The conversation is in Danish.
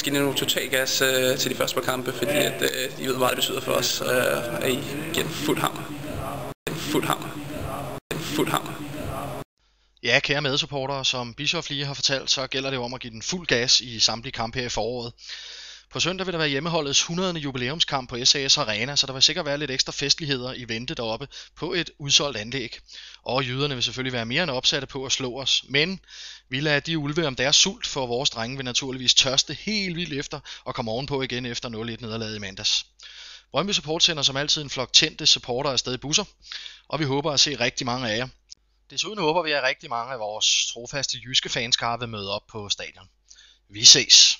skal nu total gas til de første par kampe, fordi at, I ved, hvad det betyder for os, at I giver en fuld hammer. Fuld hammer. Ja, kære medsupportere, som Bischoff lige har fortalt, så gælder det om at give den fuld gas i samtlige kampe her i foråret. På søndag vil der være hjemmeholdets 100. jubilæumskamp på SAS Arena, så der vil sikkert være lidt ekstra festligheder i vente deroppe på et udsolgt anlæg. Og jyderne vil selvfølgelig være mere end opsatte på at slå os, men vi lader de ulve om deres sult, for vores drenge vil naturligvis tørste helt vildt efter og komme ovenpå igen efter 0-1 nederlaget i mandags. Brøndby Support sender som altid en flok tændte supportere afsted i busser, og vi håber at se rigtig mange af jer. Desuden håber vi, at rigtig mange af vores trofaste jyske fanskare vil møde op på stadion. Vi ses!